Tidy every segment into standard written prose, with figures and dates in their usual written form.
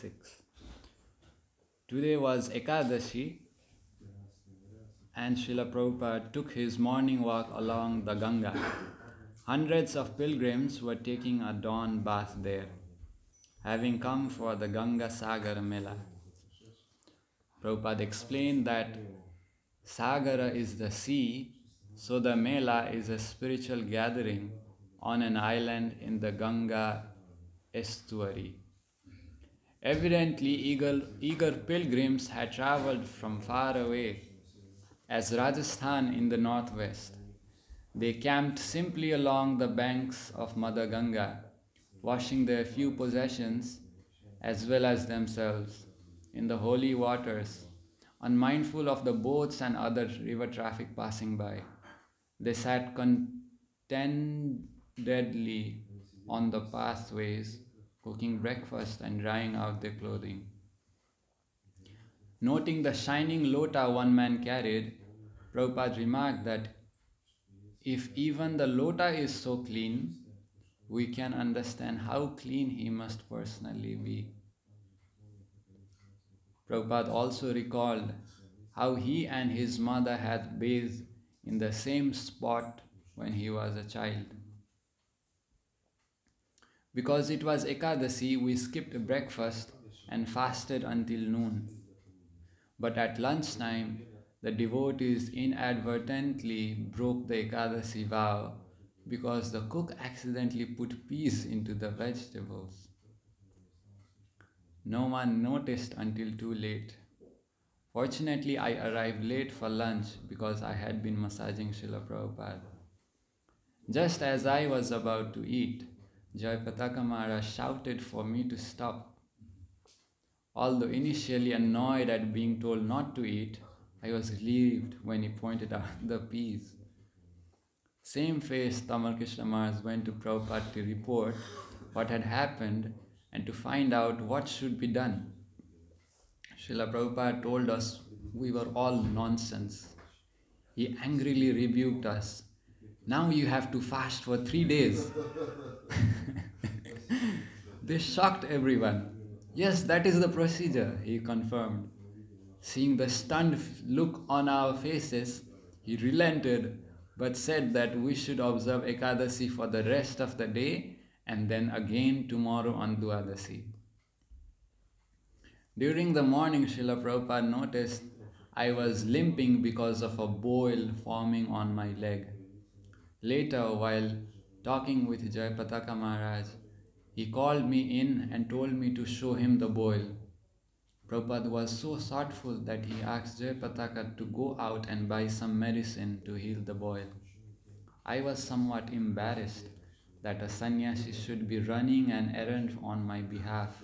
6. Today was Ekadashi, and Srila Prabhupada took his morning walk along the Ganga. Hundreds of pilgrims were taking a dawn bath there, having come for the Ganga Sagar Mela. Prabhupada explained that Sagara is the sea, so the Mela is a spiritual gathering on an island in the Ganga estuary. Evidently, eager pilgrims had travelled from far away, as Rajasthan in the northwest. They camped simply along the banks of Mother Ganga, washing their few possessions as well as themselves in the holy waters, unmindful of the boats and other river traffic passing by. They sat contentedly on the pathways, cooking breakfast and drying out their clothing. Noting the shining lota one man carried, Prabhupada remarked that if even the lota is so clean, we can understand how clean he must personally be. Prabhupada also recalled how he and his mother had bathed in the same spot when he was a child. Because it was Ekadasi, we skipped breakfast and fasted until noon. But at lunchtime, the devotees inadvertently broke the Ekadasi vow because the cook accidentally put peas into the vegetables. No one noticed until too late. Fortunately, I arrived late for lunch because I had been massaging Srila Prabhupada. Just as I was about to eat, Jayapataka Maharaj shouted for me to stop. Although initially annoyed at being told not to eat, I was relieved when he pointed out the peas. Same-faced Tamal Krishna Maharaj went to Prabhupada to report what had happened and to find out what should be done. Srila Prabhupada told us we were all nonsense. He angrily rebuked us. Now you have to fast for 3 days. This shocked everyone. Yes, that is the procedure, he confirmed. Seeing the stunned look on our faces, he relented but said that we should observe Ekadasi for the rest of the day and then again tomorrow on Dwadasi. During the morning, Srila Prabhupada noticed I was limping because of a boil forming on my leg. Later, while talking with Jayapataka Maharaj, he called me in and told me to show him the boil. Prabhupada was so thoughtful that he asked Jayapataka to go out and buy some medicine to heal the boil. I was somewhat embarrassed that a sannyasi should be running an errand on my behalf,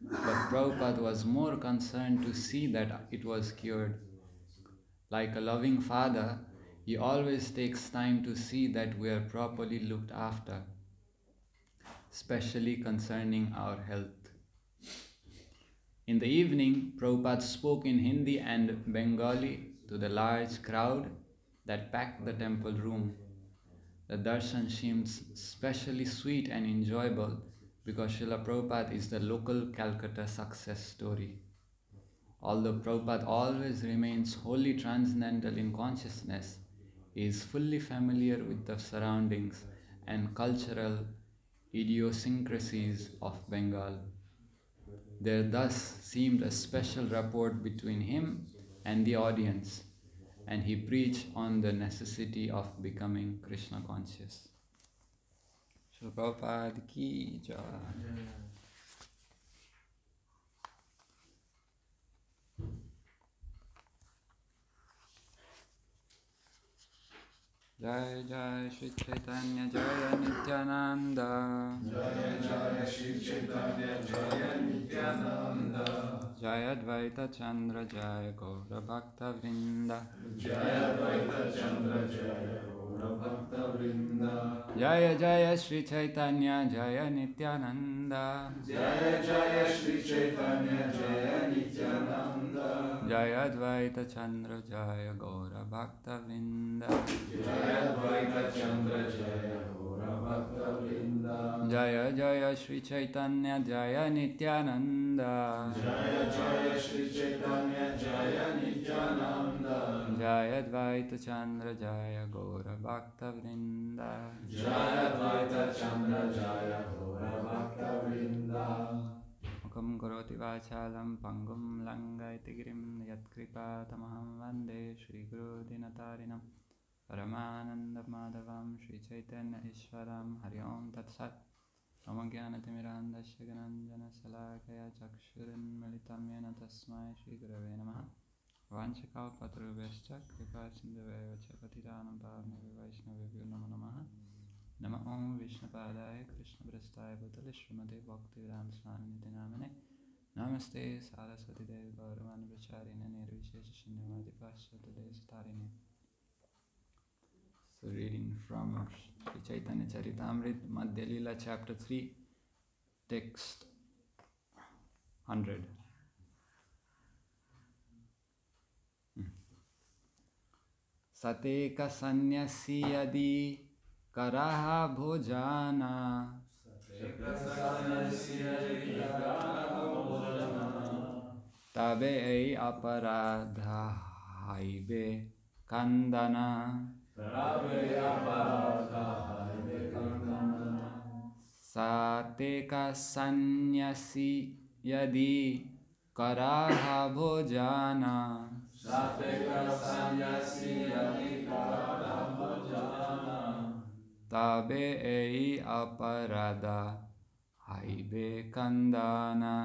but Prabhupada was more concerned to see that it was cured. Like a loving father, he always takes time to see that we are properly looked after, especially concerning our health. In the evening, Prabhupada spoke in Hindi and Bengali to the large crowd that packed the temple room. The darshan seemed especially sweet and enjoyable because Srila Prabhupada is the local Calcutta success story. Although Prabhupada always remains wholly transcendental in consciousness, he is fully familiar with the surroundings and cultural idiosyncrasies of Bengal. There thus seemed a special rapport between him and the audience, and he preached on the necessity of becoming Krishna conscious. Srila Prabhupada ki jai. Jai Jai Shri Chaitanya Jaya Nityananda. Jaya Jaya Shri Chaitanya Jaya Nityananda. Jaya Advaita Chandra Jaya Gaura Bhakta Vrinda. Jaya Advaita Chandra Jaya Gaura Bhakta Vrinda. Jaya Jaya Shri Chaitanya Jaya Nityananda. Jaya Jaya Shri Chaitanya Jaya Nityananda. Jaya Advaita Chandra Jaya Gaura Bhakta Vrinda. Jaya Advaita Chandra Jaya Gaura Gaura-bhakta-vrinda. Jaya Jaya Shri Chaitanya Jaya Nityananda. Jaya Jaya Shri Chaitanya Jaya Nityananda. Jaya Dvaita Chandra Jaya Gaura Bhakta Vrinda. Jaya Dvaita Chandra Jaya Gaura-bhakta-vrinda. Mukam Karoti Vachalam Pangum Langaiti Girim Yatkripa Tamaham Vande Shri Guru Dinatarinam Paramananda Madhavam Shri Chaitanya Ishwaram Hari Om Tat Sat Om Jnanatimirandasya Gananjana Salakaya Chakshurin Militam Yena Tasmai Shri Gurave Namaha Vanchakaupatrubhyascha Kripa Sindhavaya Patitanam Pavane Vaishnavibhyo Namo Namaha Nama Om Vishnupadaya Krishna Prasthaya Bhutale Srimate Bhaktivedanta Swami Niti Namane Namaste Saraswati Devi Gauravani Pracharine Nirvishesha Shunyavadi Paschatale Satarine. So reading from Sri Chaitanya Charitamrita Madhya Lila chapter 3 text 100. Sateka sanyasi yadi karaha bhojana tabe ei aparadha haibe kandana. Sateka sanyasi yadi karaha bhojana tabe ei aparada haibe kandana.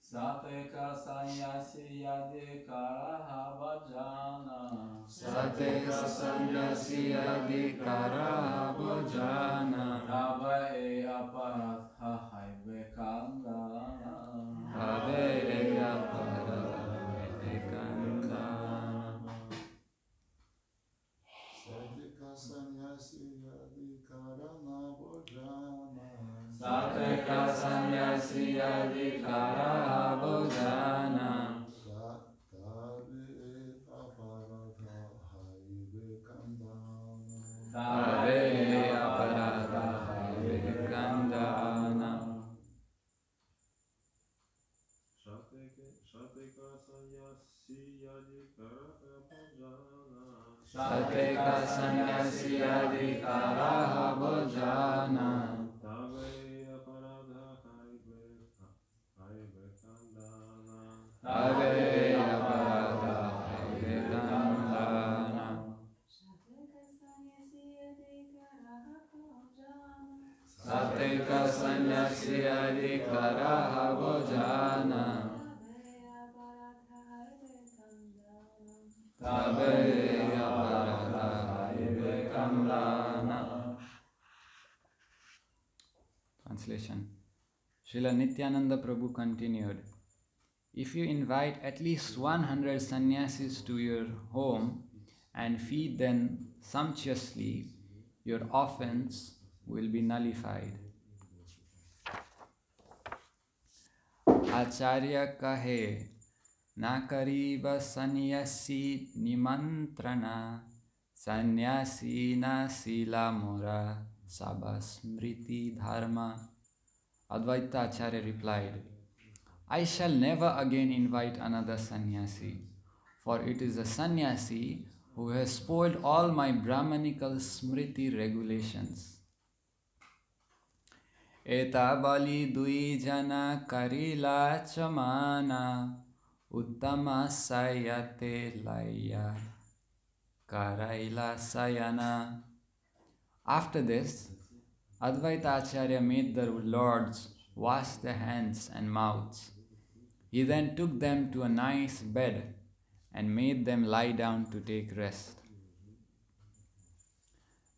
Sateka sanyasi yadi karaha bhajana. Sateka sanyasi yadi karaha bhojana Taba e aparatha haibe kandana. tabe ei aparada haibe kandana. Sateka sanyasi yadi karana bhojana. Sateka sanyasi yadi karaha bhojana tabe ei aparada haibe kandana. Sateka sanyasi yadi karaha bhojana tabe ei aparada haibe kandana. Sateka sanyasi yadi karaha bhojana tabe ei aparada haibe kandana. Translation. Srila Nityananda Prabhu continued, if you invite at least 100 sannyasis to your home and feed them sumptuously, your offense will be nullified. Acharya kahe, na kariba sannyasi nimantrana, sannyasi na sila mora sabasmriti dharma. Advaita Acharya replied, I shall never again invite another sannyasi, for it is the sannyasi who has spoiled all my Brahmanical smriti regulations. Eta bali dui jana karila chamana uttama sayate laya karaila sayana. After this, Advaita Acharya made the lords wash their hands and mouths. He then took them to a nice bed and made them lie down to take rest.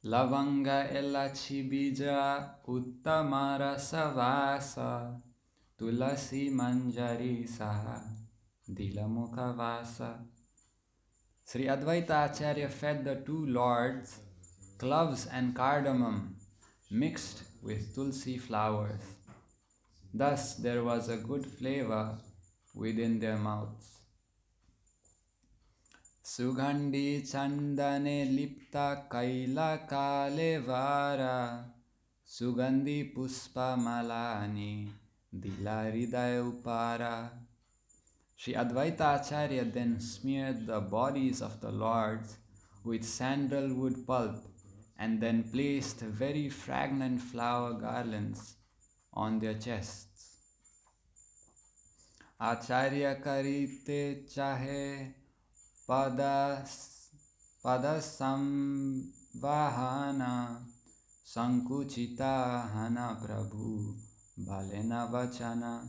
Lavanga elachi bija uttamara savasa tulasi manjari saha dilamukha vasa. Sri Advaita Acharya fed the two lords cloves and cardamom mixed with tulsi flowers. Thus there was a good flavor within their mouths. Sugandhi chandane lipta kaila kalevara Sugandhi puspa malani dila hridaya upara. Sri Advaita Acharya then smeared the bodies of the lords with sandalwood pulp and then placed very fragrant flower garlands on their chests. Acharya karite chahe padasamvahana sankuchita hana prabhu balena vachana.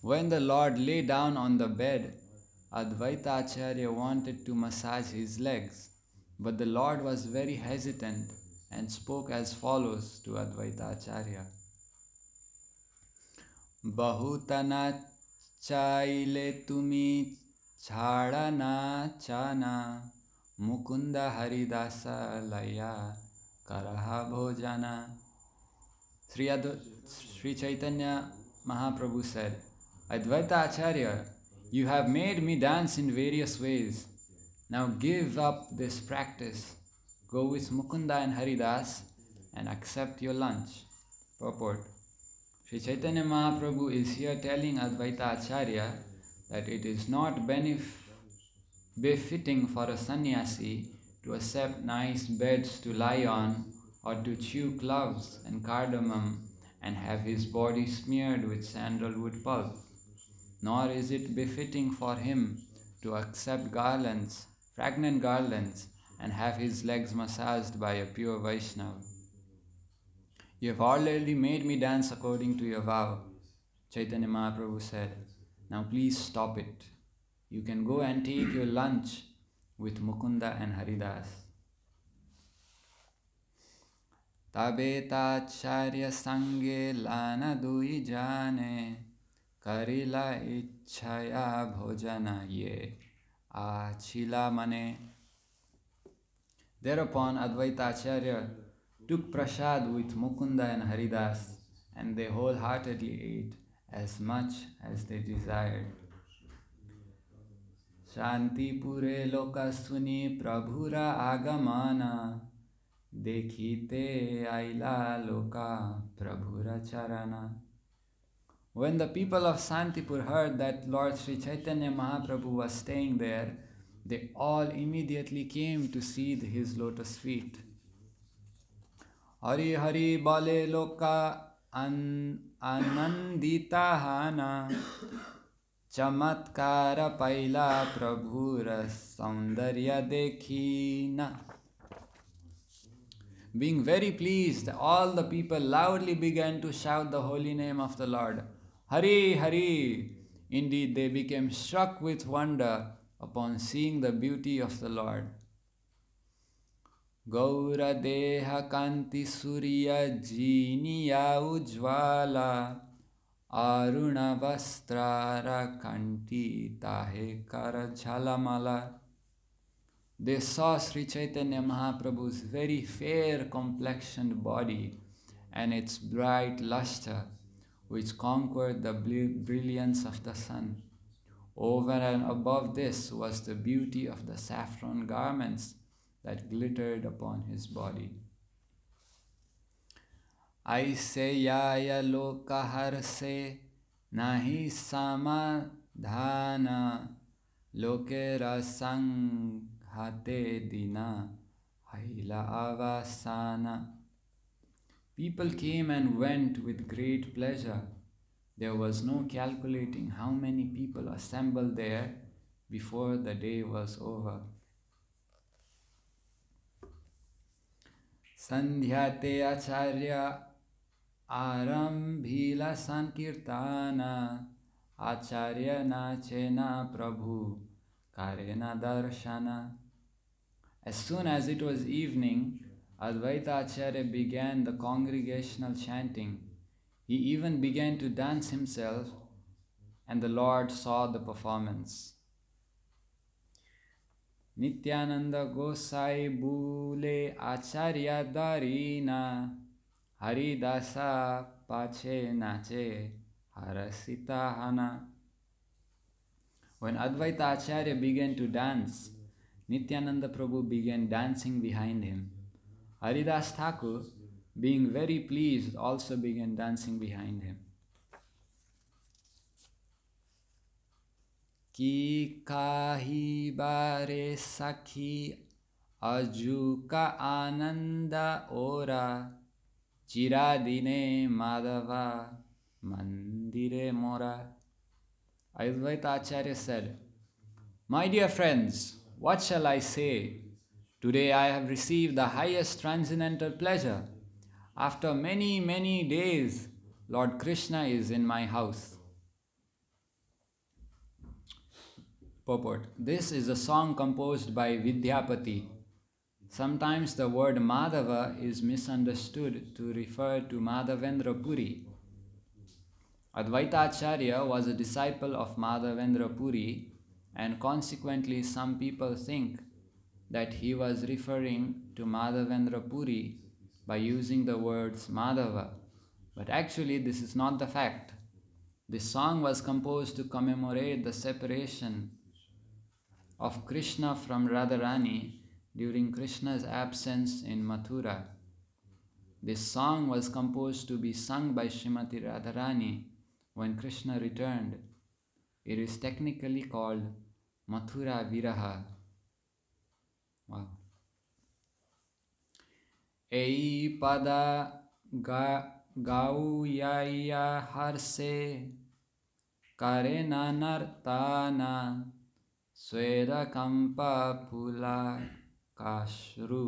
When the Lord lay down on the bed, Advaita Acharya wanted to massage his legs, but the Lord was very hesitant and spoke as follows to Advaita Acharya. Bahutana chaile tumi chhadana chana Mukunda Haridasa laya karaha bhojana. Sri Chaitanya Mahaprabhu said, Advaita Acharya, you have made me dance in various ways. Now give up this practice. Go with Mukunda and Haridas and accept your lunch. Purport. Sri Chaitanya Mahaprabhu is here telling Advaita Acharya that it is not befitting for a sannyasi to accept nice beds to lie on or to chew cloves and cardamom and have his body smeared with sandalwood pulp. Nor is it befitting for him to accept garlands, fragrant garlands, and have his legs massaged by a pure Vaishnava. You have already made me dance according to your vow, Chaitanya Mahaprabhu said. Now please stop it. You can go and take your lunch with Mukunda and Haridas. Tabeta charya sange lana dui jane Karila ichhaya bhojana ye achila mane. Thereupon Advaita Acharya took prasad with Mukunda and Haridas, and they wholeheartedly ate as much as they desired. Shanti pure loka suni prabhura agamana Dekhite aila loka prabhura charana. When the people of Santipur heard that Lord Sri Chaitanya Mahaprabhu was staying there, they all immediately came to see his lotus feet. Hari Hari Bale Loka Anandita Hana Chamatkara Paila Prabhura Saundarya Dekhina. Being very pleased, all the people loudly began to shout the holy name of the Lord. Hari, Hari! Indeed, they became struck with wonder upon seeing the beauty of the Lord. Gaura Deha Kanti Surya Jiniya Ujvala Aruna Vastrara Kanti Tahe Kara Jhalamala. They saw Sri Chaitanya Mahaprabhu's very fair complexioned body and its bright lustre, which conquered the brilliance of the sun. Over and above this was the beauty of the saffron garments that glittered upon his body. Aise yaya loka harse nahi samadhana loke rasang hate dina haila avasana. People came and went with great pleasure. There was no calculating how many people assembled there before the day was over. Sandhyate acharya arambhila sankirtana acharya nachena prabhu karena darshana. As soon as it was evening, Advaita Acharya began the congregational chanting. He even began to dance himself, and the Lord saw the performance. Nityananda Gosai Bule Acharya Darina Haridasa Pache Nache Harasita Hana. When Advaita Acharya began to dance, Nityananda Prabhu began dancing behind him. Haridas Thakur, being very pleased, also began dancing behind him. Ki kahi bare sakhi ajuka ananda ora chiradine madhava mandire mora. Advaita Acharya said, "My dear friends, what shall I say? Today I have received the highest transcendental pleasure. After many, many days, Lord Krishna is in my house." Purport. This is a song composed by Vidyapati. Sometimes the word Madhava is misunderstood to refer to Madhavendra Puri. Advaita Acharya was a disciple of Madhavendra Puri, and consequently some people think that he was referring to Madhavendra Puri by using the words Madhava. But actually this is not the fact. This song was composed to commemorate the separation of Krishna from Radharani during Krishna's absence in Mathura. This song was composed to be sung by Srimati Radharani when Krishna returned. It is technically called Mathura Viraha. Wow. Ei pada gauyaya harse karena nartana sweda kampa pula kashru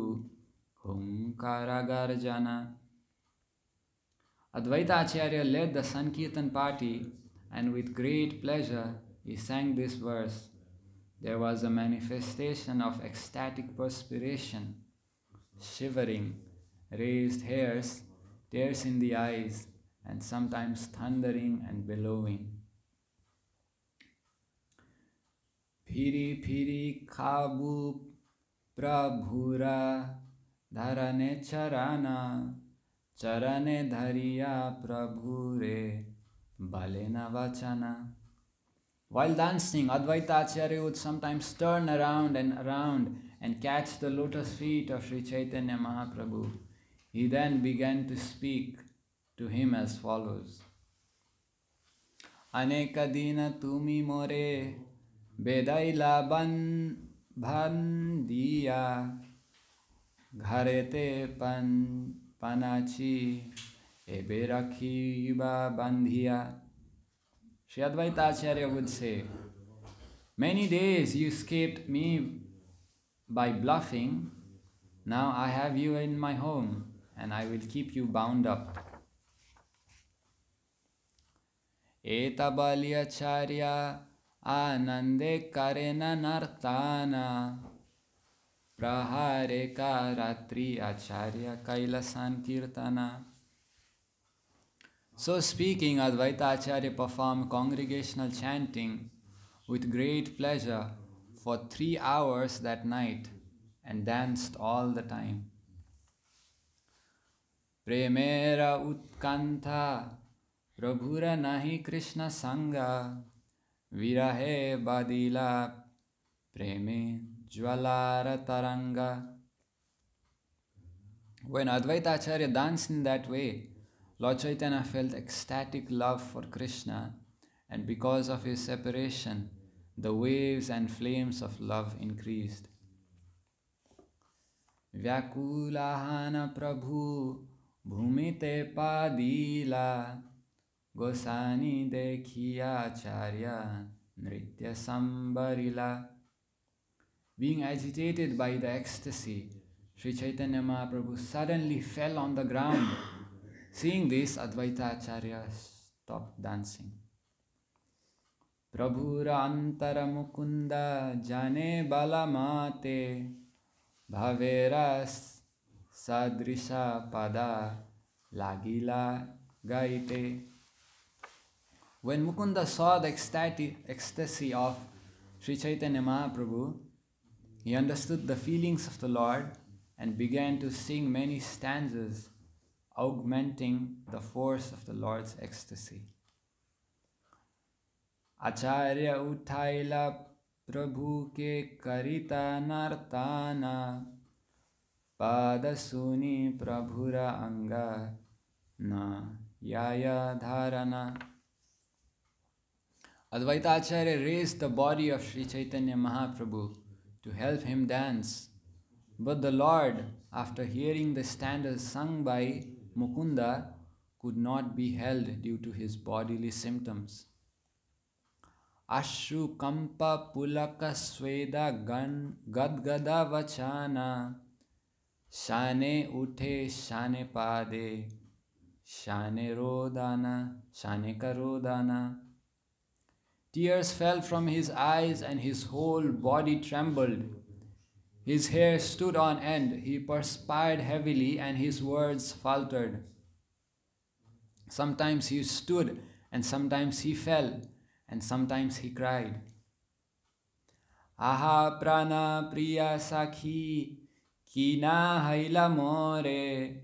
hunkara garjana. Advaita Acharya led the Sankirtan party, and with great pleasure he sang this verse. There was a manifestation of ecstatic perspiration, shivering, raised hairs, tears in the eyes, and sometimes thundering and bellowing. Phiri phiri khabu prabhura dharane charana charane dhariya prabhure balena vachana. While dancing, Advaita Acharya would sometimes turn around and catch the lotus feet of Sri Chaitanya Mahaprabhu. He then began to speak to him as follows. Aneka dina tumi more bedaila bandhiya gharete panachi ebe rakhiba bandhiya. Sri Advaita Acharya would say, "Many days you escaped me by bluffing. Now I have you in my home, and I will keep you bound up." Etabali Acharya anande karena nartana prahare karatri Acharya kailasan kirtana. So speaking, Advaita Acharya performed congregational chanting with great pleasure for 3 hours that night and danced all the time. Premera utkantha prabhura nahi Krishna sanga virahe badila preme jwalara taranga. When Advaita Acharya danced in that way, Lord Chaitanya felt ecstatic love for Krishna, and because of his separation, the waves and flames of love increased. Vyakulahana Prabhu bhumite padila gosani dekhiya acharya nritya sambarila. Being agitated by the ecstasy, Sri Chaitanya Mahaprabhu suddenly fell on the ground. Seeing this, Advaita Acharya stopped dancing. Prabhura antara mukunda jane balamate bhaveras sadrisha pada lagila gaite. When Mukunda saw the ecstasy of Sri Chaitanya Mahaprabhu, he understood the feelings of the Lord and began to sing many stanzas augmenting the force of the Lord's ecstasy. Acharya uthaila Prabhu ke karita nartana Padasuni Prabhura anga na yaya dharana. Advaita Acharya raised the body of Sri Chaitanya Mahaprabhu to help him dance. But the Lord, after hearing the stanzas sung by Mukunda, could not be held due to his bodily symptoms. Ashru kampa pulaka sweda gadgada vachana Shane uthe shane pade shane rodana shane karodana. Tears fell from his eyes and his whole body trembled. His hair stood on end, he perspired heavily and his words faltered. Sometimes he stood and sometimes he fell and sometimes he cried. Aha prana priya sakhi Kina haila more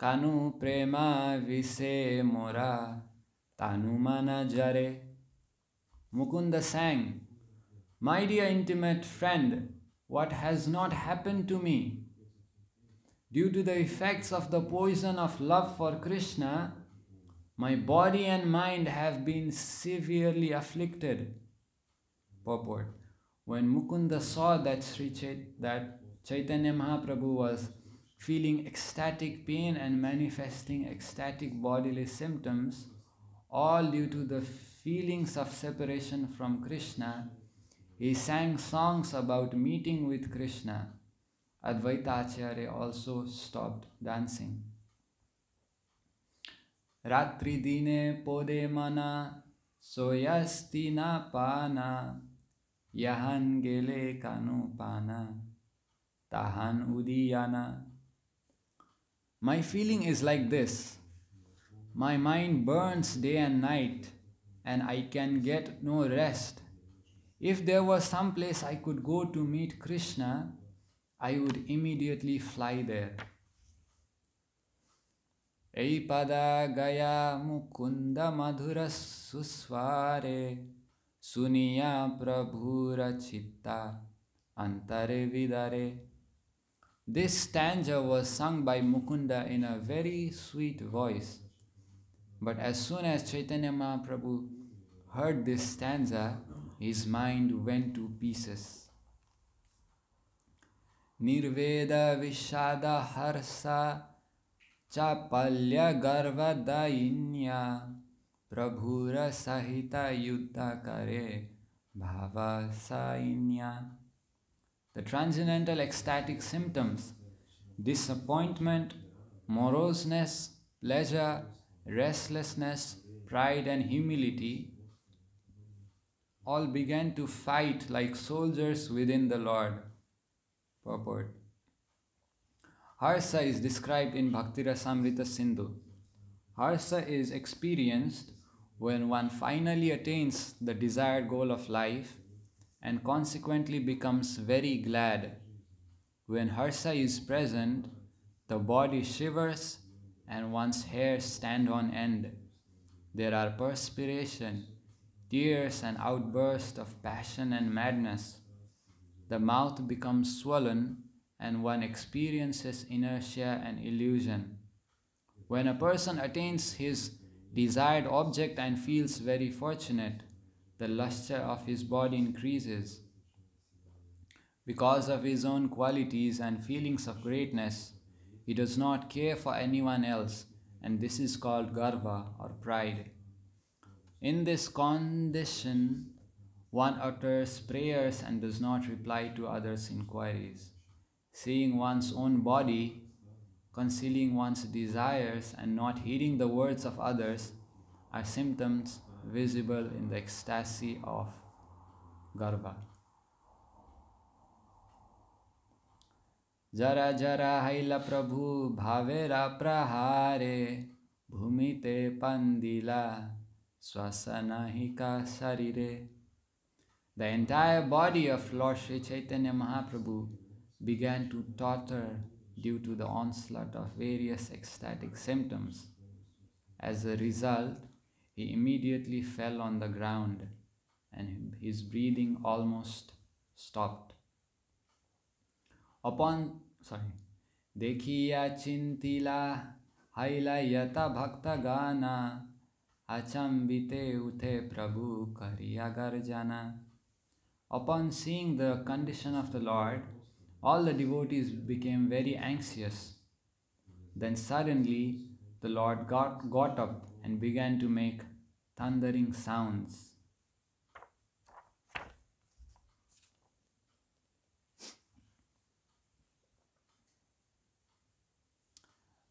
Kanu prema vise mora Tanu mana jare. Mukunda sang, My dear intimate friend, what has not happened to me? Due to the effects of the poison of love for Krishna, my body and mind have been severely afflicted. Purport. When Mukunda saw that Chaitanya Mahaprabhu was feeling ecstatic pain and manifesting ecstatic bodily symptoms, all due to the feelings of separation from Krishna, he sang songs about meeting with Krishna. Advaita Acharya also stopped dancing. Ratri dine pode mana soyasti na pana yahan gele kanu pana tahan udiyana. My feeling is like this. My mind burns day and night and I can get no rest. If there was some place I could go to meet Krishna, I would immediately fly there. Ei pada gaya mukunda madhura susware suniya prabhura chitta antare vidare. This stanza was sung by Mukunda in a very sweet voice. But as soon as Chaitanya Mahaprabhu heard this stanza, his mind went to pieces. Nirveda Vishada Harsa Chapalya Garvadainya Prabhura Sahita Yuddha Kare Bhava Sainya. The transcendental ecstatic symptoms, disappointment, moroseness, pleasure, restlessness, pride and humility, all began to fight like soldiers within the Lord. Purport. Harsa is described in Bhaktirasamrita Sindhu. Harsa is experienced when one finally attains the desired goal of life and consequently becomes very glad. When Harsa is present, the body shivers and one's hair stand on end. There are perspiration, tears and outbursts of passion and madness. The mouth becomes swollen and one experiences inertia and illusion. When a person attains his desired object and feels very fortunate, the luster of his body increases. Because of his own qualities and feelings of greatness, he does not care for anyone else, and this is called garva or pride. In this condition, one utters prayers and does not reply to others' inquiries. Seeing one's own body, concealing one's desires, and not heeding the words of others are symptoms visible in the ecstasy of garva. Jara jara haila prabhu bhavera prahare bhumite pandila swasanahika sarire. The entire body of Lord Sri Chaitanya Mahaprabhu began to totter due to the onslaught of various ecstatic symptoms. As a result, he immediately fell on the ground. and his breathing almost stopped. Dekhiya chintila haila yata bhakta gana achambite uthe prabhu kariya garjana. Upon seeing the condition of the Lord, all the devotees became very anxious. Then suddenly the Lord got up and began to make thundering sounds.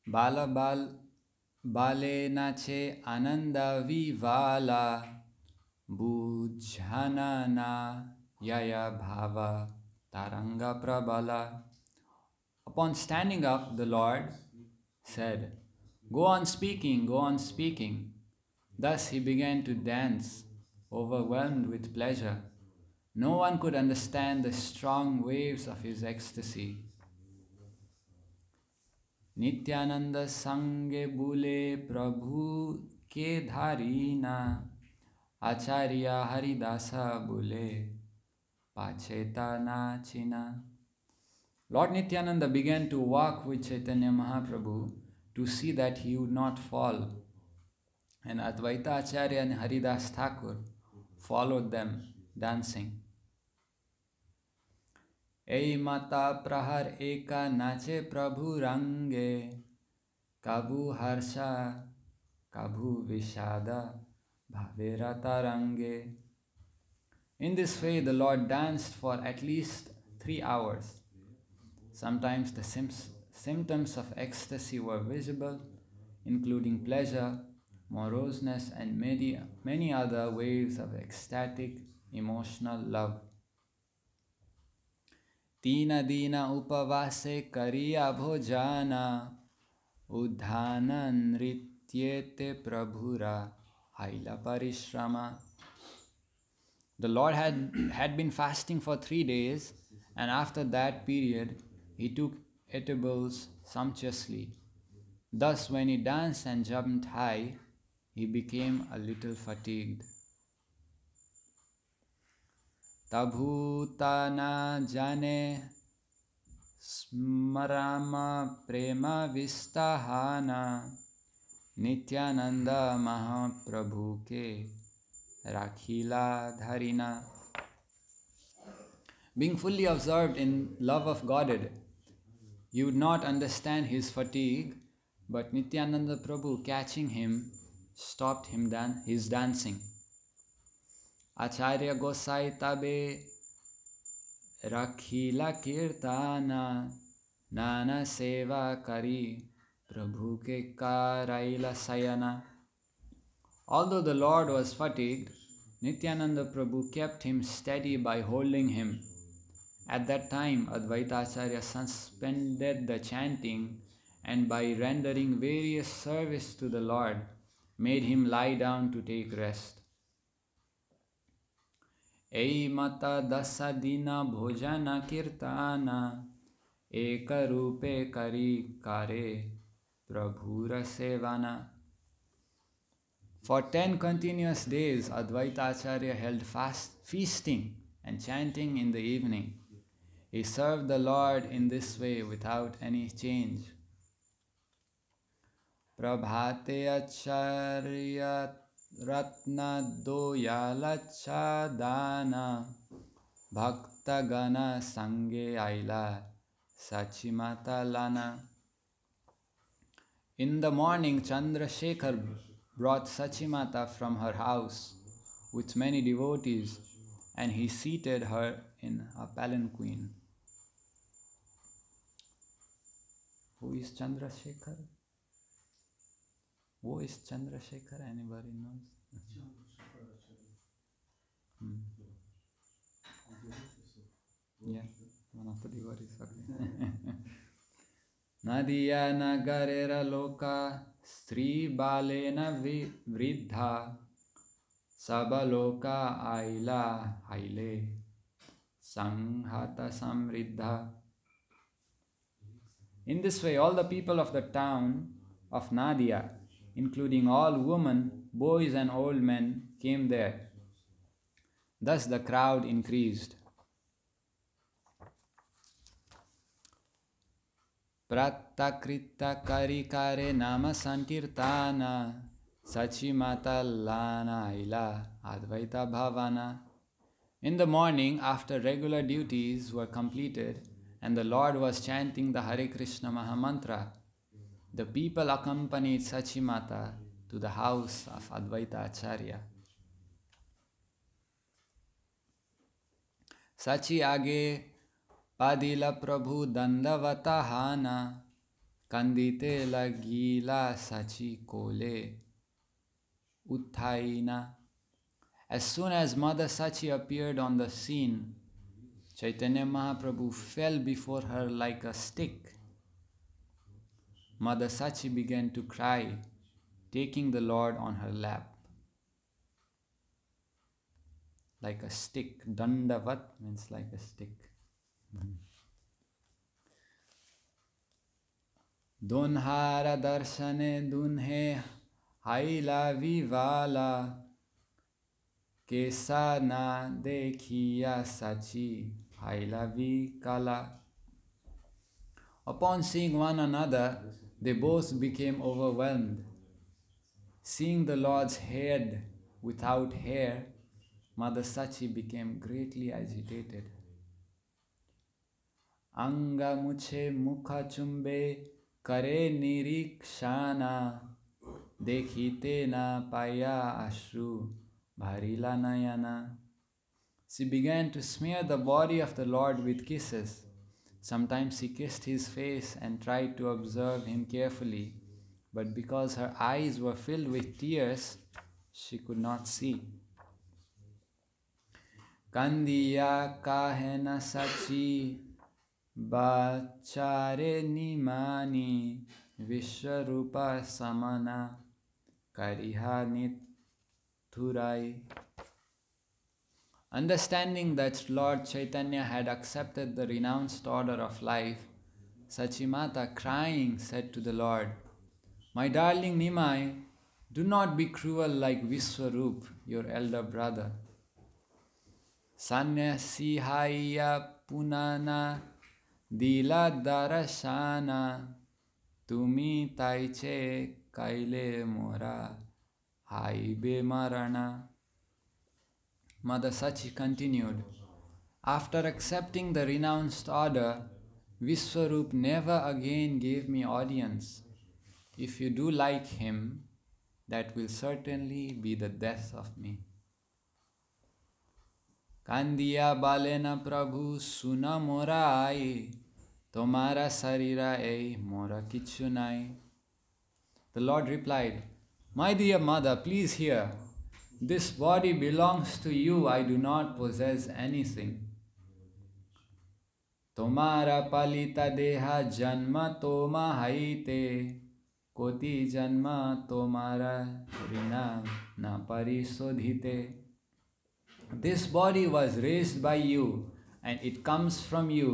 Bala bale nache ananda vivala bujhana na yaya bhava taranga prabala. Upon standing up, the Lord said, "Go on speaking, go on speaking." Thus he began to dance, overwhelmed with pleasure. No one could understand the strong waves of his ecstasy. Nityananda sange bule prabhu ke dharina acharya haridasa bule pacheta na china. Lord Nityananda began to walk with Chaitanya Mahaprabhu to see that he would not fall. And Advaita Acharya and Haridas Thakur followed them dancing. Ei mata prahar eka nache prabhu range kabhu harsha kabhu vishada bhavera tarange. In this way the Lord danced for at least 3 hours. Sometimes the symptoms of ecstasy were visible, including pleasure, moroseness, and many other waves of ecstatic emotional love. Tina dina upavase kariya bhojana udhana nrityete prabhura haila parishrama. The Lord had been fasting for 3 days, and after that period he took edibles sumptuously. Thus when he danced and jumped high, he became a little fatigued. Tabhuta na jane smarama prema vistahana Nityananda Mahaprabhu ke rakhila dharina. Being fully absorbed in love of Godhead, you would not understand his fatigue, but Nityananda Prabhu, catching him, stopped his dancing. Acharya Gosai tabe rakhila kirtana nana seva kari prabhu ke karaila sayana. Although the Lord was fatigued, Nityananda Prabhu kept him steady by holding him. At that time, Advaita Acharya suspended the chanting and by rendering various service to the Lord, made him lie down to take rest. Ei mata dasadina bhojana kirtana eka rupe kari kare prabhura sevana. For 10 continuous days, Advaita Acharya held feasting and chanting in the evening. He served the Lord in this way without any change. Prabhate Acharya Ratna Doyalacha Dana Bhakta Gana Sange Aila Sachimata Lana. In the morning, Chandrasekhar brought Sachimata from her house with many devotees, and he seated her in a palanquin. Who is Chandrasekhar? Who is Chandrasekhar? Anybody knows? Yeah, one of the devotees. Okay. Nadiya nagarera loka Sri balena vridha sabaloka aila haile sanghata samriddha. In this way, all the people of the town of Nadia, including all women, boys and old men, came there. Thus the crowd increased. Pratakrita karikare nama sankirtana Sachimata lana ila advaita bhavana. In the morning, after regular duties were completed and the Lord was chanting the Hare Krishna Mahamantra, the people accompanied Sachimata to the house of Advaita Acharya. Sachi age padila prabhu dandavata hana kandite lagila sachi kole utthaina. As soon as Mother Sachi appeared on the scene, Chaitanya Mahaprabhu fell before her like a stick. Mother Sachi began to cry, taking the Lord on her lap. Like a stick. Dandavat means like a stick. Dunhara darshane dunhe haila vivala Kesa na dekhiya sachi haila vikala. Upon seeing one another, they both became overwhelmed. Seeing the Lord's head without hair, Mother Sachi became greatly agitated. Anga muche mukha chumbe kare nirikshana dekhite na paya ashru bharila nayana. She began to smear the body of the Lord with kisses. Sometimes she kissed his face and tried to observe him carefully, but because her eyes were filled with tears, she could not see. Kandiya kahena sachi bachare nimani vishwarupa samana kariha nithurai. Understanding that Lord Chaitanya had accepted the renounced order of life, Sachimata, crying, said to the Lord, "My darling Nimai, do not be cruel like Viswarup, your elder brother. Sanyasihaya punana dila darashana tumi taiche kaile mora haibe marana." Mother Sachi continued, "After accepting the renounced order, Viswarup never again gave me audience. If you do like him, that will certainly be the death of me." Kandiya balena prabhu suna mora ai, tomara sarira ei mora kichu nai. The Lord replied, "My dear mother, please hear. This body belongs to you, I do not possess anything. Tomara palita deha janma toma haite, koti janma tomara rina na parisodhite. This body was raised by you, and it comes from you.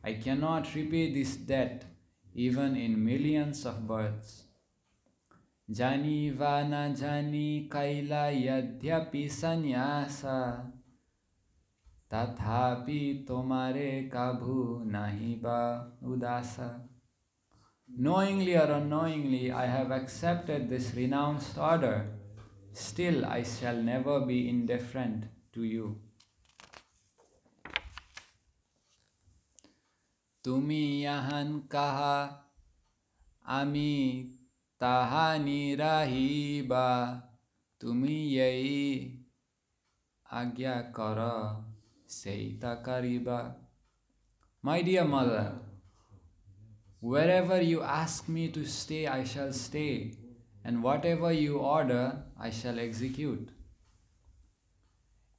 I cannot repay this debt, even in millions of births. Jani vana jani kaila yadhyapi sanyasa tathapi tomare kabhu nahi ba udasa." Knowingly or unknowingly, I have accepted this renounced order. Still, I shall never be indifferent to you. Tumi yahan kaha ami tahani rahiba tumi yei agya kara seita kariba. My dear mother, wherever you ask me to stay, I shall stay, and whatever you order, I shall execute.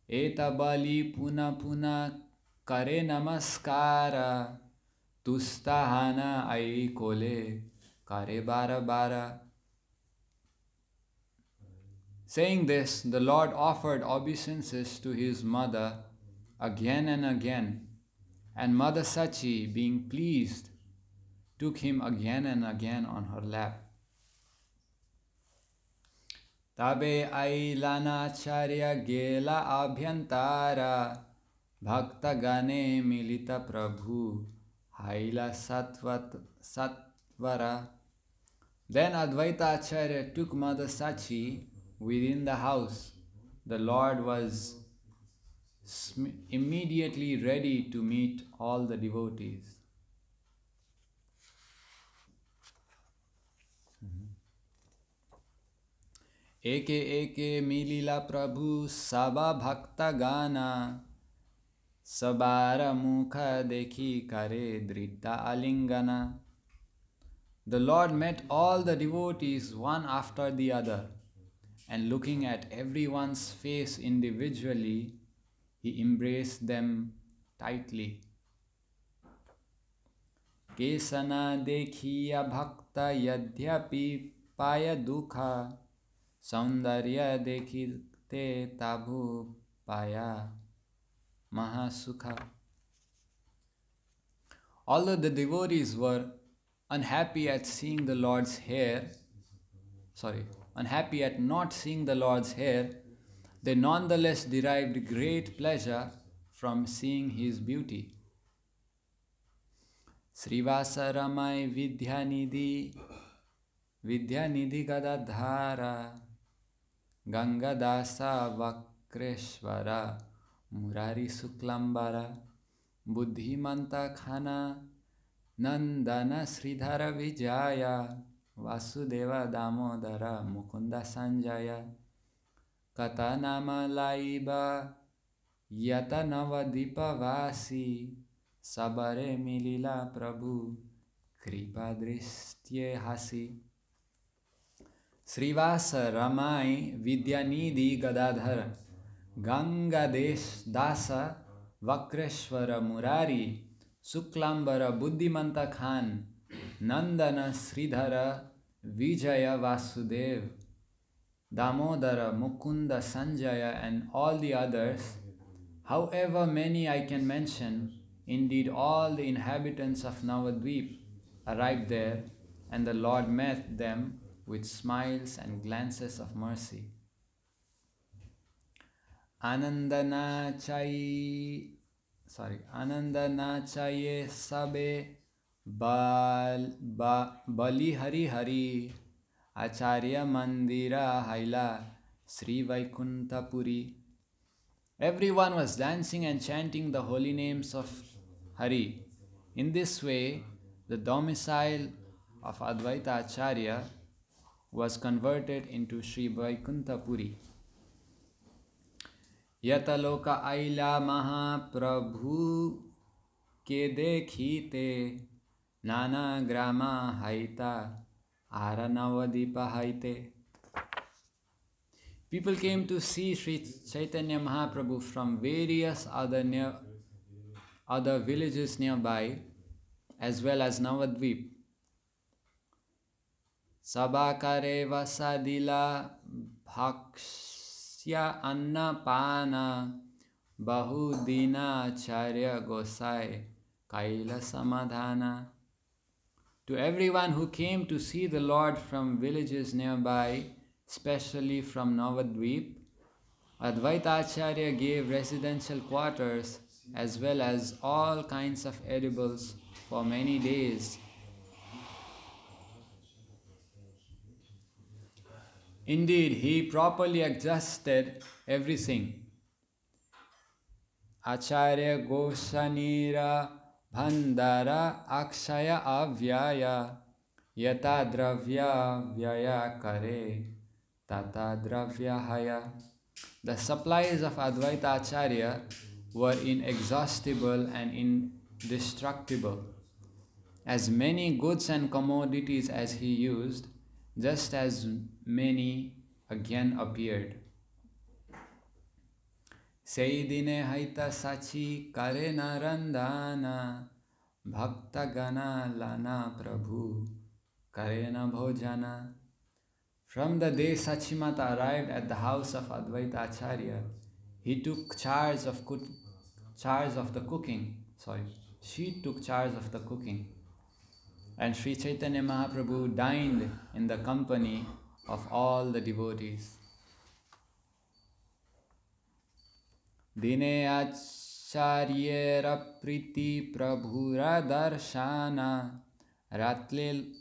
Etabali puna puna kare namaskara tustahana ai kole kare bara bara. Saying this, the Lord offered obeisances to his mother again and again, and Mother Sachi, being pleased, took him again and again on her lap. Tabe ailana acharya gela abhyantara bhakta gane milita prabhu haila satvara. Then Advaita Acharya took Mother Sachi within the house. The Lord was immediately ready to meet all the devotees. Eke eke milila Prabhu Saba Bhakta Gana Sabara Mukha Dekhi Kare Drita Alingana. The Lord met all the devotees one after the other, and looking at everyone's face individually, he embraced them tightly. Kesana dekhiya bhakta yadhyapi paya dukha saundarya dekhite tabu paya mahasukha. Although the devotees were unhappy at seeing the Lord's hair, unhappy at not seeing the Lord's hair, they nonetheless derived great pleasure from seeing his beauty. Srivasa Ramai Vidyanidhi Gadadhara Gangadasa Vakreshvara Murari Suklambara Buddhimanta Khana Nandana Sridhara Vijaya Vasudeva Damodara Mukunda Sanjaya Katanama Laiba Yatanavadipa Vasi Sabare Milila Prabhu Kripa Dristye Hasi. Srivasa Ramai Vidyanidhi Gadadhar Gangadesh Dasa Vakreshvara Murari Suklambara Buddhimanta Khan Nandana Sridhara Vijaya Vasudev Damodara Mukunda Sanjaya and all the others, however many I can mention, indeed all the inhabitants of Navadvip arrived there, and the Lord met them with smiles and glances of mercy. Anandana chaye sabe bali hari hari Acharya Mandira Haila Sri Vaikunta Puri. Everyone was dancing and chanting the holy names of Hari. In this way, the domicile of Advaita Acharya was converted into Sri Vaikunta Puri. Yataloka Aila Mahaprabhu ke dekhite Nana Grama Haita Aranavadipa Haite. People came to see Sri Chaitanya Mahaprabhu from various other villages nearby, as well as Navadvip. Sabakare Vasadila Bhaksya Annapana Bahudina Acharya Gosai Kaila Samadhana. To everyone who came to see the Lord from villages nearby, especially from Navadvip, Advaita Acharya gave residential quarters as well as all kinds of edibles for many days. Indeed, he properly adjusted everything. Acharya Goshanira Bhandara Akshaya Avyaya Yata Dravya Vyaya Kare Tata Dravya Haya. The supplies of Advaita Acharya were inexhaustible and indestructible. As many goods and commodities as he used, just as many again appeared. Seidine Haita Sachi Karena Randana Bhakta Gana Lana Prabhu Karena Bhojana. From the day Sachimata arrived at the house of Advaita Acharya, he took charge of the cooking. She took charge of the cooking. And Sri Chaitanya Mahaprabhu dined in the company of all the devotees. Dine acharyera priti prabhura darshana ratre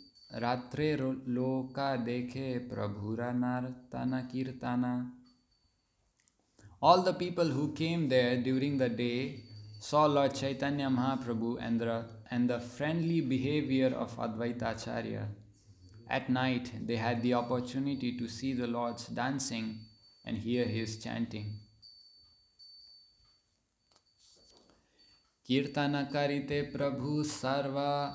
loka dekhe prabhura nartana kirtana. All the people who came there during the day saw Lord Chaitanya Mahaprabhu and the friendly behavior of Advaita Acharya. At night, they had the opportunity to see the Lord's dancing and hear his chanting. Kirtana karite Prabhu sarva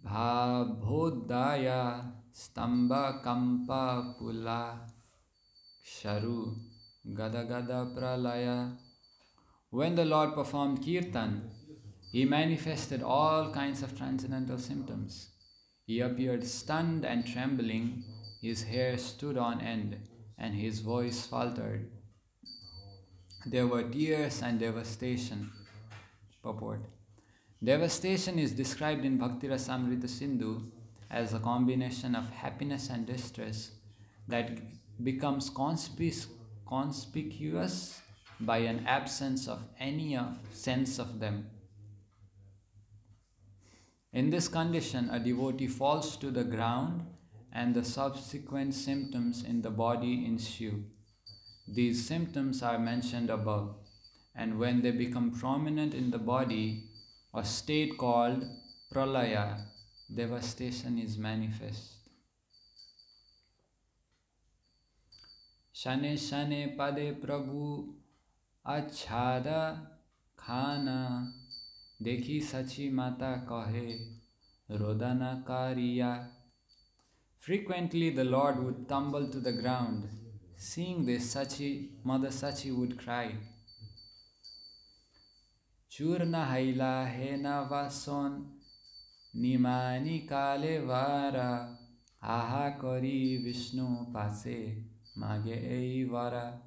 bhabhodaya stamba kampa pula sharu gada gada pralaya. When the Lord performed kirtan, he manifested all kinds of transcendental symptoms. He appeared stunned and trembling, his hair stood on end, and his voice faltered. There were tears and devastation. Purport. Devastation is described in Bhakti Rasamrita Sindhu as a combination of happiness and distress that becomes conspicuous by an absence of any sense of them. In this condition, a devotee falls to the ground and the subsequent symptoms in the body ensue. These symptoms are mentioned above, and when they become prominent in the body, a state called pralaya, devastation is manifest. Shane shane pade prabhu achhada khana dekhi sachi mata kahe rodana kariya. Frequently the Lord would tumble to the ground. Seeing this, Mother Sachi would cry, Churna haila hena vason nimani kale vara aha kori Vishnu pase mage ei vara.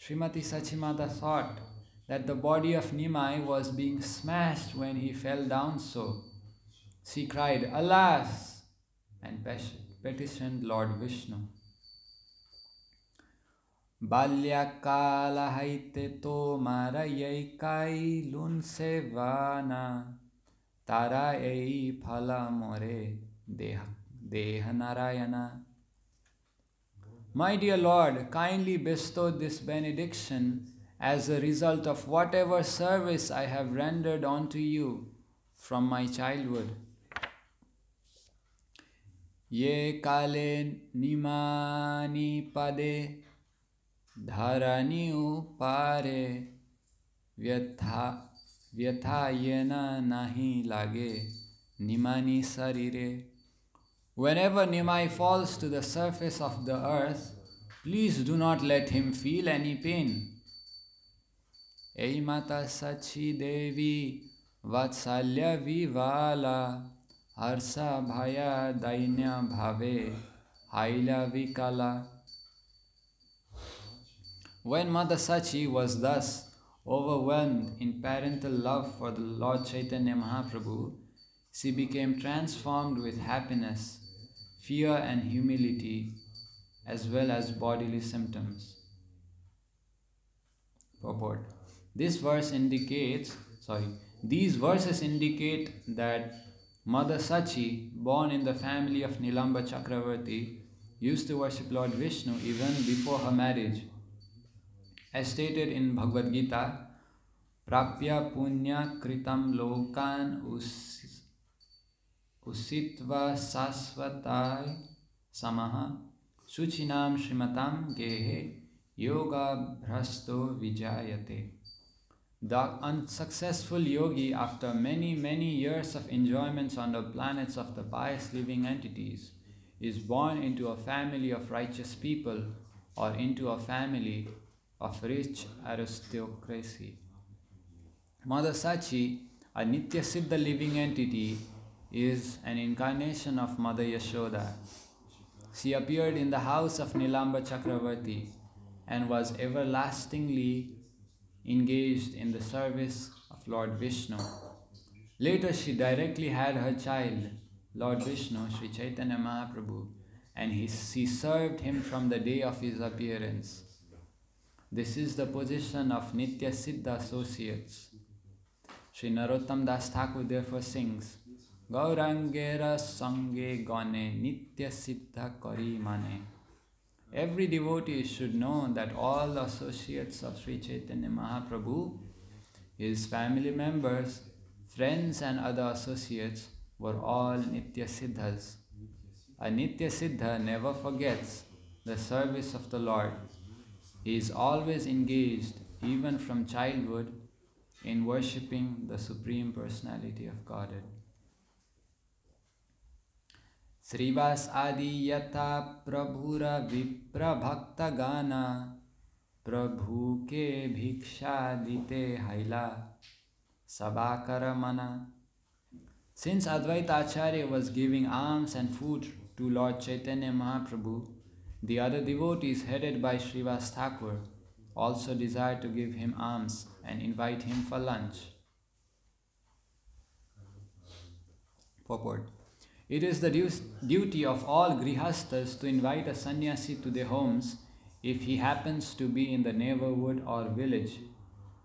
Srimati Sachimata thought that the body of Nimai was being smashed when he fell down so. She cried, Alas! And petitioned Lord Vishnu. Balyakala haite to mara yai kai lun sevana tara ei phala more deha narayana. My dear Lord, kindly bestow this benediction as a result of whatever service I have rendered unto you from my childhood. Ye kale nimani pade dharani upare vyatha yena nahi lage nimani sarire. Whenever Nimai falls to the surface of the earth, please do not let him feel any pain. Ei Mata Sachi Devi Vatsalya Vivala Harsa Bhaya Dainya Bhave Haila Vikala. When Mother Sachi was thus overwhelmed in parental love for the Lord Chaitanya Mahaprabhu, she became transformed with happiness, fear and humility, as well as bodily symptoms. Purport. These verses indicate that Mother Sachi, born in the family of Nilamba Chakravarti, used to worship Lord Vishnu even before her marriage. As stated in Bhagavad Gita, Prapya Punya Kritam Lokan Usitva Sasvatai Samaha Suchinam Shrimatam Gehe Yoga Bhrasto Vijayate. The unsuccessful yogi, after many years of enjoyments on the planets of the pious living entities, is born into a family of righteous people or into a family of rich aristocracy. Mother Sachi, a Nitya Siddha living entity, is an incarnation of Mother Yashoda. She appeared in the house of Nilamba Chakravarti and was everlastingly engaged in the service of Lord Vishnu. Later she directly had her child, Lord Vishnu, Sri Chaitanya Mahaprabhu, and she served him from the day of his appearance. This is the position of Nitya Siddha associates. Sri Narottam Das Thakur therefore sings, Gaurangera Sange Gane Nitya Siddha Kari Mane. Every devotee should know that all the associates of Sri Chaitanya Mahaprabhu, his family members, friends and other associates were all Nitya Siddhas. A Nitya Siddha never forgets the service of the Lord. He is always engaged, even from childhood, in worshipping the Supreme Personality of Godhead. Srivas adi yata prabhura vipra bhakta gana prabhu ke bhiksha dite haila sabakara mana. Since Advaita Acharya was giving alms and food to Lord Chaitanya Mahaprabhu, the other devotees headed by Srivas Thakur also desired to give him alms and invite him for lunch. Purport. It is the duty of all grihasthas to invite a sannyasi to their homes if he happens to be in the neighborhood or village.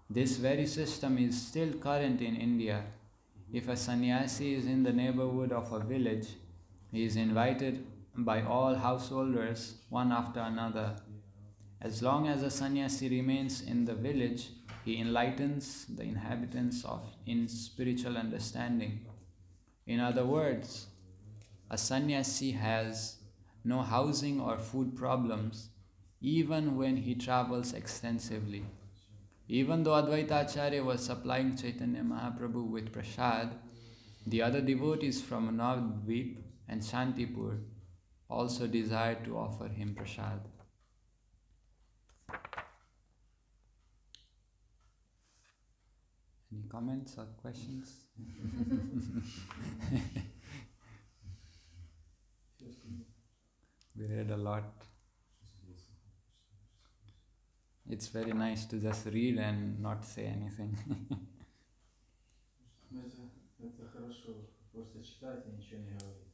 This very system is still current in India. If a sannyasi is in the neighborhood of a village, he is invited by all householders one after another. As long as a sannyasi remains in the village, he enlightens the inhabitants in spiritual understanding. In other words, a sannyasi has no housing or food problems even when he travels extensively. Even though Advaita Acharya was supplying Chaitanya Mahaprabhu with prasad, the other devotees from Navadvip and Shantipur also desired to offer him prasad. Any comments or questions? We read a lot. It's very nice to just read and not say anything. Это хорошо, просто читать и ничего не говорить.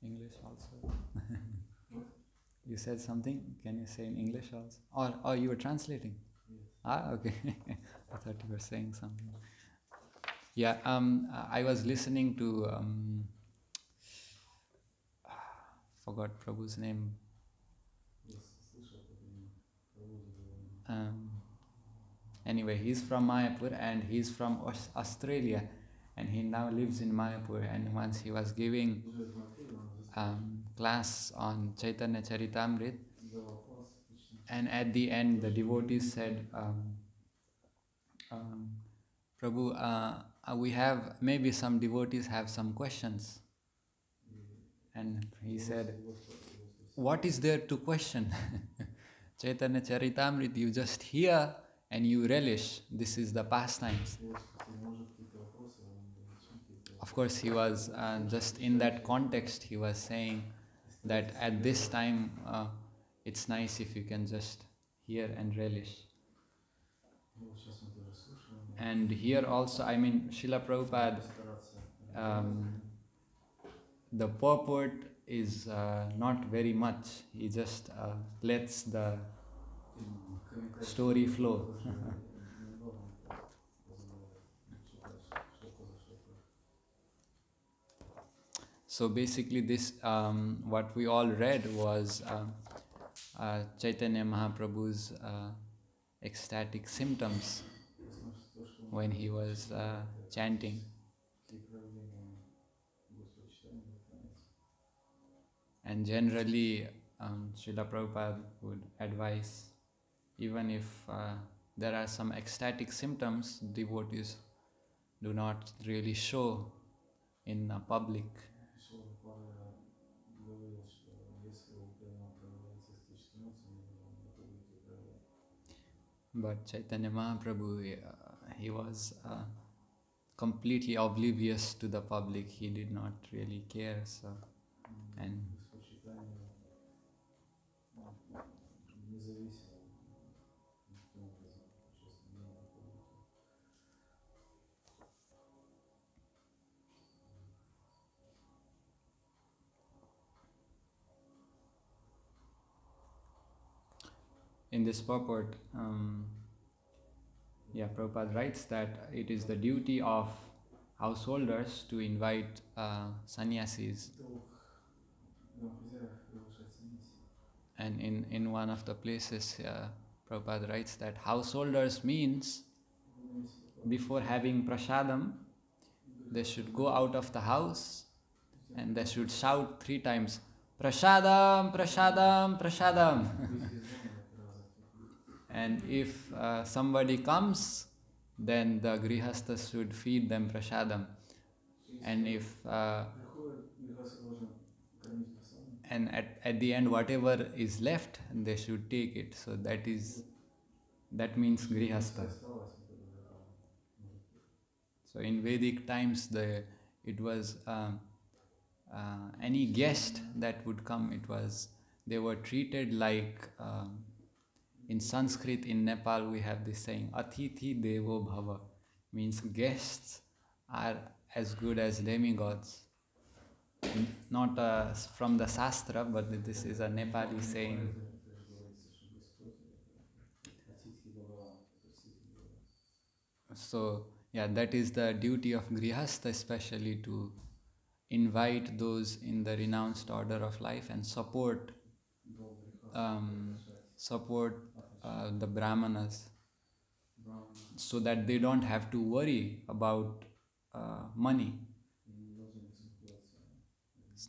English also. You said something? Can you say in English also? Or you were translating? Yes. Ah, okay. I thought you were saying something. Yeah, I was listening to forgot Prabhu's name. Anyway, he's from Mayapur and he's from Australia, and he now lives in Mayapur. And once he was giving class on Chaitanya Charitamrit, and at the end the devotees said, Prabhu, we have, maybe some devotees have some questions. And he said, what is there to question? Chaitanya Charitamrit, you just hear and you relish. This is the pastimes. Of course, he was just in that context, he was saying that at this time it's nice if you can just hear and relish. And here also, I mean, Srila Prabhupada, the purport is not very much. He just lets the story flow. So basically this, what we all read was Chaitanya Mahaprabhu's ecstatic symptoms when he was chanting. And generally, Srila Prabhupada would advise, even if there are some ecstatic symptoms, devotees do not really show in public. But Chaitanya Mahaprabhu, he was completely oblivious to the public. He did not really care. So, and in this purport, Prabhupada writes that it is the duty of householders to invite sannyasis. And in one of the places, Prabhupada writes that householders means before having prasadam, they should go out of the house and they should shout 3 times, Prasadam, Prasadam, Prasadam. And if somebody comes, then the grihasthas should feed them prasadam. And if and at the end, whatever is left, they should take it. So that means grihastha. So in Vedic times, it was any guest that would come, they were treated like, in Sanskrit, in Nepal, we have this saying, Atithi Devo Bhava, means guests are as good as demigods. Not from the Shastra, but this is a Nepali saying. So, that is the duty of Grihastha, especially to invite those in the renounced order of life and support the Brahmanas, so that they don't have to worry about money.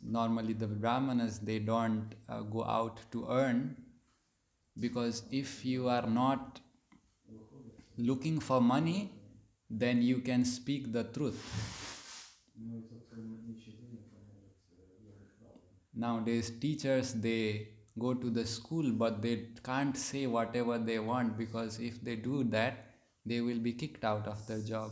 Normally the Brahmanas, they don't go out to earn, because if you are not looking for money, then you can speak the truth. Nowadays teachers, they go to the school, but they can't say whatever they want, because if they do that, they will be kicked out of their job.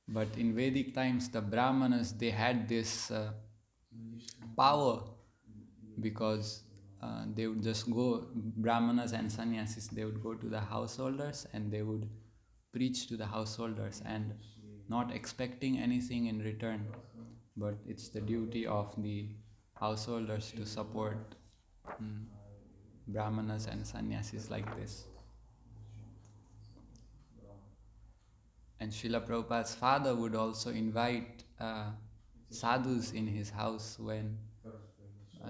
But in Vedic times, the Brahmanas, they had this power, because they would just go, Brahmanas and sannyasis, they would go to the householders and they would preach to the householders, and not expecting anything in return, but it's the duty of the householders to support Brahmanas and sannyasis like this. And Srila Prabhupada's father would also invite sadhus in his house. When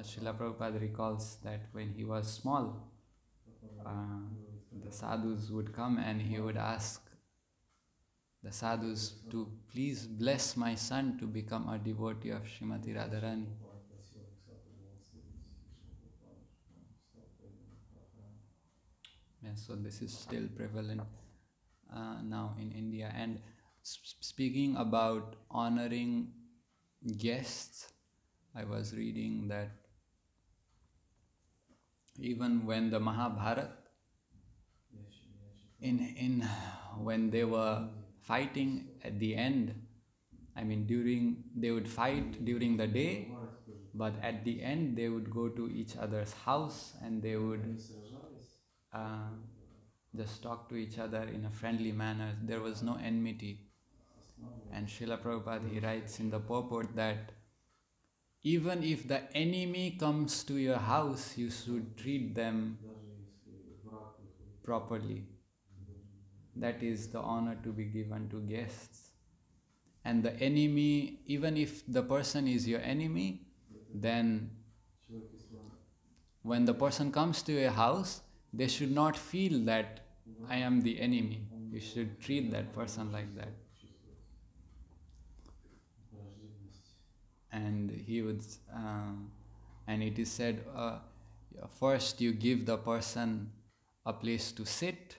Srila Prabhupada recalls that when he was small, the sadhus would come and he would ask the sadhus to please bless my son to become a devotee of Srimati Radharani. So this is still prevalent now in India. And speaking about honoring guests, I was reading that even when the Mahabharata, when they were fighting at the end, they would fight during the day, but at the end they would go to each other's house and they would just talk to each other in a friendly manner. There was no enmity. And Srila Prabhupada, he writes in the purport that even if the enemy comes to your house, you should treat them properly. That is the honor to be given to guests. And the enemy, even if the person is your enemy, then when the person comes to your house, they should not feel that I am the enemy. You should treat that person like that. And he would, and it is said, first you give the person a place to sit,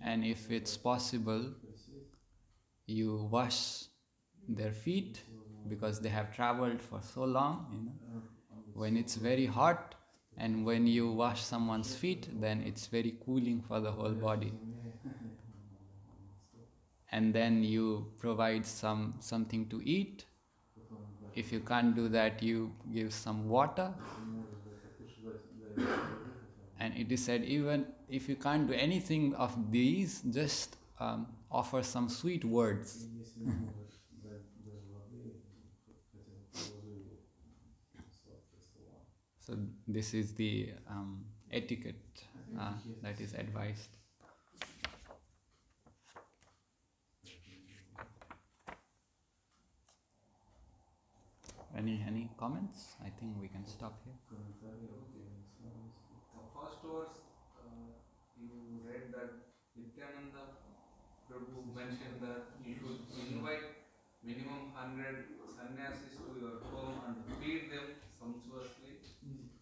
and if it's possible, you wash their feet, because they have traveled for so long, When it's very hot, and when you wash someone's feet, then it's very cooling for the whole body. And then you provide something to eat. If you can't do that, you give some water. And it is said, even if you can't do anything of these, just offer some sweet words. So this is the etiquette that is advised. Any comments? I think we can stop here. The first verse, you read that Nityananda Prabhu mentioned that you should invite minimum 100 sannyasis to your home and feed them sumptuously.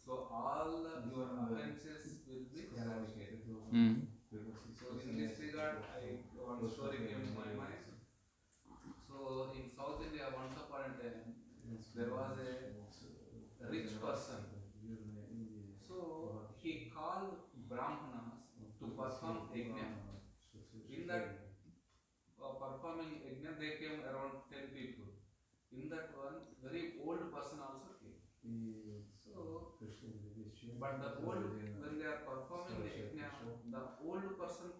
So all your offenses will be eradicated. So in this regard, one story came to my mind. So in South India, once upon a time, there was a rich person. So he called Brahmanas to perform yajna. In that performing yajna, they came around 10 people. In that one, very old person also came. So, but the old, when they are performing the yajna, the old person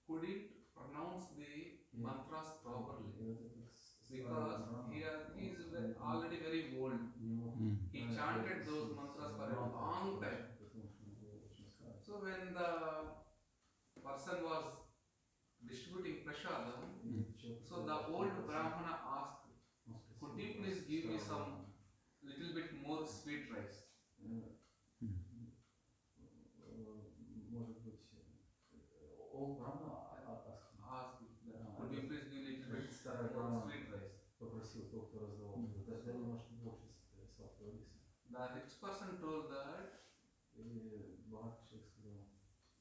couldn't pronounce the mantras properly because he is already very old. He chanted those mantras for a long time. So when the person was distributing prasadam, so the old Brahmana asked, could you please give me some little bit more sweet rice? Old Brahmana asked, could you please give little bit more sweet rice? The rich person told that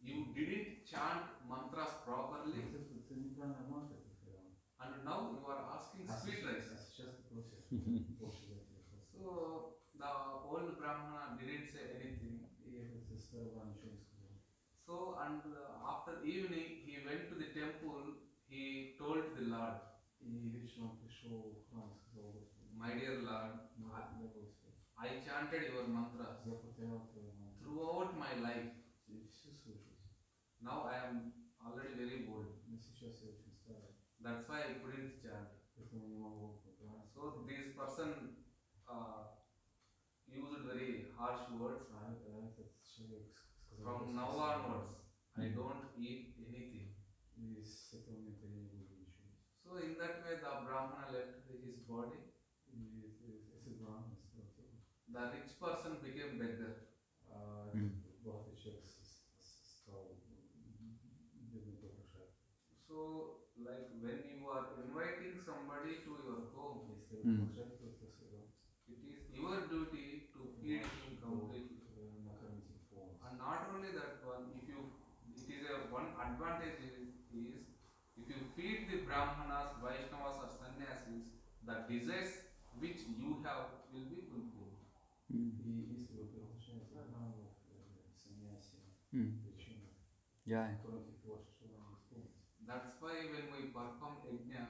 you didn't chant mantras properly and now you are asking sweet rice. So the old Brahmana didn't say anything. So and after evening he went to the temple, he told the Lord, my dear Lord, I chanted your mantras throughout my life. Now I am already very old. That's why I couldn't chant. So this person used very harsh words. From now onwards, I don't eat anything. So in that way, the Brahmana left his body. The rich person became beggar. So, like when you are inviting somebody to your home, it is your duty to feed him completely. And not only that one, it is one advantage is if you feed the Brahmanas, Vaishnavas or Sannyasis, the desires which you have will be fulfilled. Yeah. That's why when we perform yajna,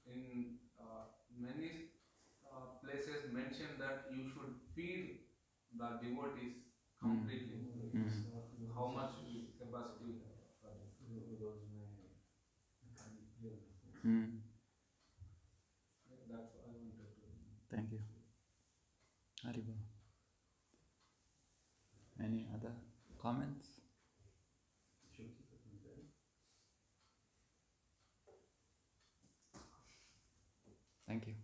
in many places mention that you should feed the devotees completely. How much capacity you have for it. That's what I wanted to. Thank you. Haribo. Any other comments? Thank you.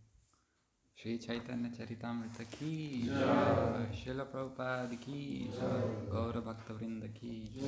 Shri Chaitanya Charitamrita ki jai, Srila Prabhupada ki jai, Gaura Bhakta Vrinda ki jai.